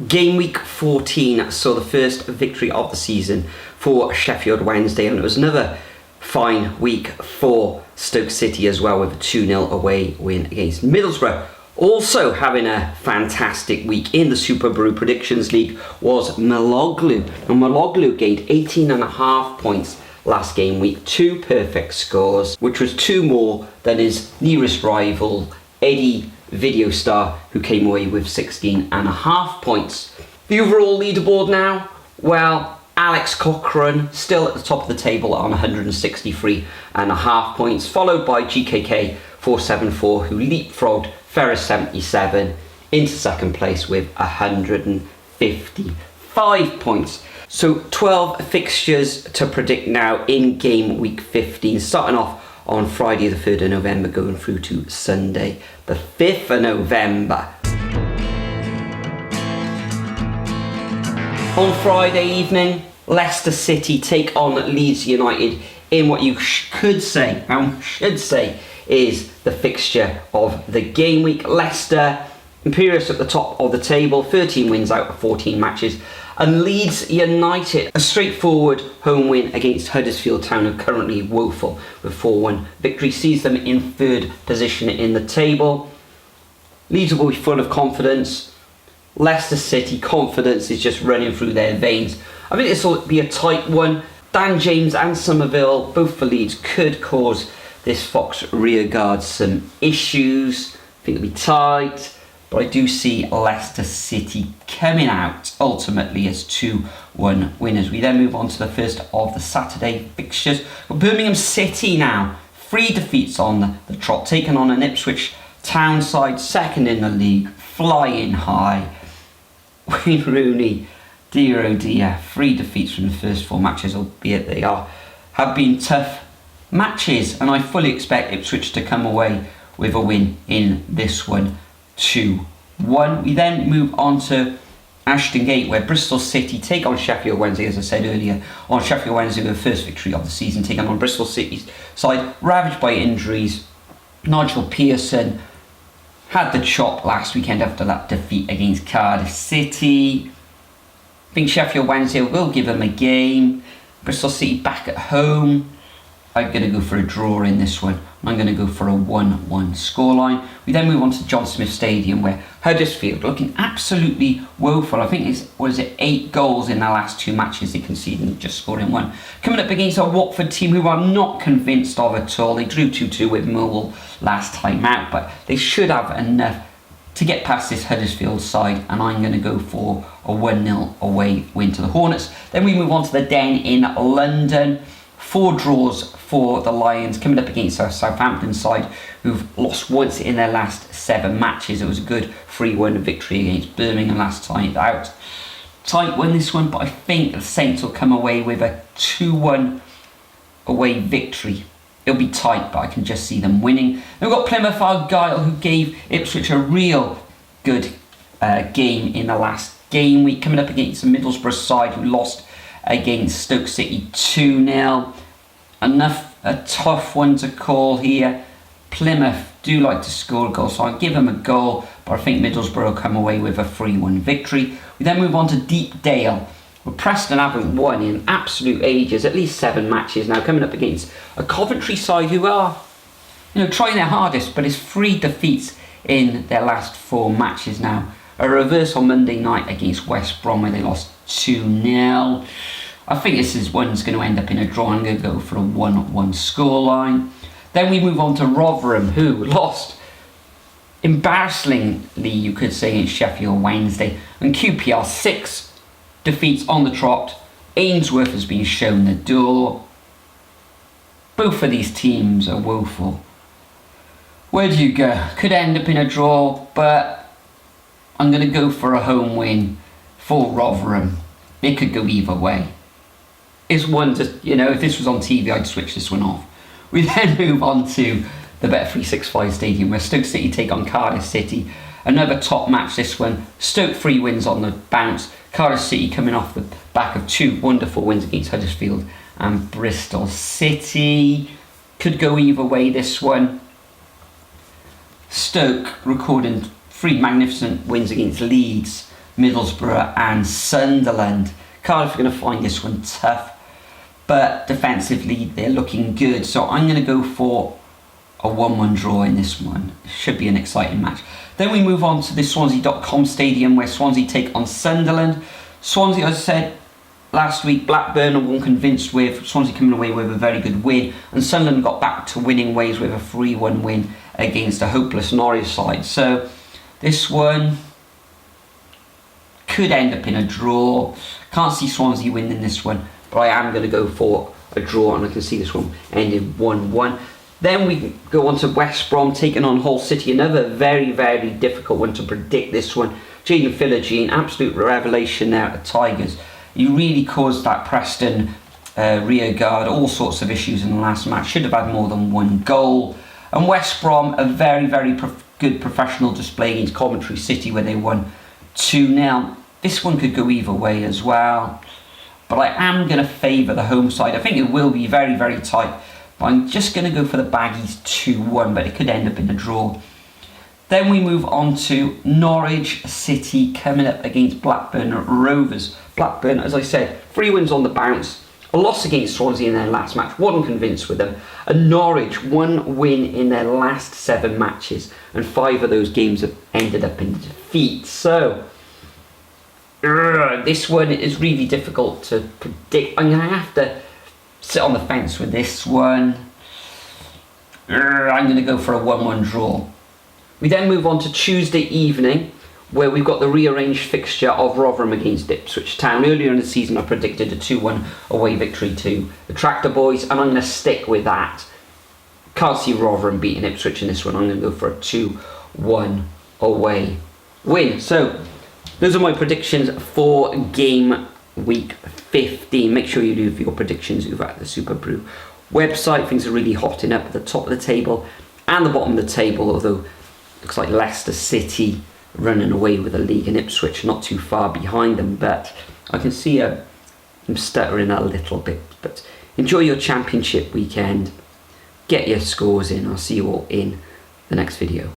Game week 14 saw the first victory of the season for Sheffield Wednesday, and it was another fine week for Stoke City as well, with a 2-0 away win against Middlesbrough. Also having a fantastic week in the Superbru Predictions League was Millwall, and Millwall gained 18.5 points last game week, 2 perfect scores, which was 2 more than his nearest rival Eddie Video Star, who came away with 16.5 points. The overall leaderboard now, well, Alex Cochrane still at the top of the table on 163.5 points, followed by GKK 474, who leapfrogged Ferris 77 into second place with 155 points. So 12 fixtures to predict now in game week 15, starting off on Friday the 3rd of November, going through to Sunday the 5th of November. On Friday evening, Leicester City take on Leeds United in what you should say is the fixture of the game week. Leicester, imperious at the top of the table, 13 wins out of 14 matches. And Leeds United, a straightforward home win against Huddersfield Town, who are currently woeful with 4-1 victory, sees them in 3rd position in the table. Leeds will be full of confidence. Leicester City, confidence is just running through their veins. I think this will be a tight one. Dan James and Somerville, both for Leeds, could cause this Fox rearguard some issues. I think it'll be tight. But I do see Leicester City coming out ultimately as 2-1 winners. We then move on to the first of the Saturday fixtures. Birmingham City now, 3 defeats on the trot, taking on an Ipswich Town side, second in the league, flying high. Wayne Rooney, dear oh dear, 3 defeats from the first 4 matches, albeit they have been tough matches, and I fully expect Ipswich to come away with a win in this one. 2-1. We then move on to Ashton Gate, where Bristol City take on Sheffield Wednesday, as I said earlier, on Sheffield Wednesday with the first victory of the season, taking on Bristol City's side, ravaged by injuries. Nigel Pearson had the chop last weekend after that defeat against Cardiff City. I think Sheffield Wednesday will give them a game. Bristol City back at home. I'm going to go for a draw in this one. I'm going to go for a 1-1 scoreline. We then move on to John Smith Stadium, where Huddersfield looking absolutely woeful. I think it's 8 goals in their last 2 matches they conceded and just scoring 1. Coming up against a Watford team who I'm not convinced of at all. They drew 2-2 with Millwall last time out, but they should have enough to get past this Huddersfield side, and I'm going to go for a 1-0 away win to the Hornets. Then we move on to the Den in London. 4 draws for the Lions, coming up against our Southampton side, who've lost once in their last 7 matches. It was a good 3-1 victory against Birmingham last time out. Tight win this one, but I think the Saints will come away with a 2-1 away victory. It'll be tight, but I can just see them winning. Then we've got Plymouth Argyle, who gave Ipswich a real good game in the last game week, coming up against the Middlesbrough side, who lost against Stoke City 2-0. A tough one to call here. Plymouth do like to score goals, so I'll give them a goal, but I think Middlesbrough will come away with a 3-1 victory. We then move on to Deepdale, where Preston haven't won in absolute ages, at least 7 matches now, coming up against a Coventry side who are trying their hardest, but it's 3 defeats in their last 4 matches now. A reverse on Monday night against West Brom, where they lost 2-0. I think this one's going to end up in a draw. I'm going to go for a 1-1 scoreline. Then we move on to Rotherham, who lost embarrassingly, you could say, against Sheffield Wednesday. And QPR, 6 defeats on the trot. Ainsworth has been shown the door. Both of these teams are woeful. Where do you go? Could end up in a draw, but I'm going to go for a home win for Rotherham. It could go either way. It's one to, if this was on TV, I'd switch this one off. We then move on to the Bet365 Stadium, where Stoke City take on Cardiff City. Another top match this one. Stoke 3 wins on the bounce. Cardiff City coming off the back of 2 wonderful wins against Huddersfield and Bristol City. Could go either way this one. Stoke recording 3 magnificent wins against Leeds, Middlesbrough and Sunderland. Cardiff are going to find this one tough, but defensively they're looking good. So I'm going to go for a 1-1 draw in this one. It should be an exciting match. Then we move on to the Swansea.com stadium where Swansea take on Sunderland. Swansea, as I said last week, Blackburn are unconvinced with Swansea coming away with a very good win, and Sunderland got back to winning ways with a 3-1 win against a hopeless Norwich side. So this one could end up in a draw. Can't see Swansea winning this one, but I am going to go for a draw, and I can see this one ending 1-1. Then we go on to West Brom taking on Hull City. Another very, very difficult one to predict, this one. Jaden Philogene, absolute revelation there at the Tigers. He really caused that Preston rear guard all sorts of issues in the last match. Should have had more than one goal. And West Brom, a very, very good professional display against Coventry City where they won 2-0. This one could go either way as well. But I am going to favour the home side. I think it will be very, very tight. But I'm just going to go for the Baggies 2-1, but it could end up in a draw. Then we move on to Norwich City coming up against Blackburn Rovers. Blackburn, as I said, 3 wins on the bounce. A loss against Swansea in their last match, wasn't convinced with them. And Norwich, 1 win in their last 7 matches. And 5 of those games have ended up in defeat. So, this one is really difficult to predict. I'm going to have to sit on the fence with this one. I'm going to go for a 1-1 draw. We then move on to Tuesday evening, where we've got the rearranged fixture of Rotherham against Ipswich Town. Earlier in the season I predicted a 2-1 away victory to the Tractor Boys, and I'm going to stick with that. Can't see Rotherham beating Ipswich in this one. I'm going to go for a 2-1 away win. So those are my predictions for game week 15. Make sure you do your predictions over at the Superbru website. Things are really hotting up at the top of the table and the bottom of the table, although looks like Leicester City running away with the league and Ipswich not too far behind them, but I can see them stuttering a little bit. But enjoy your championship weekend, get your scores in. I'll see you all in the next video.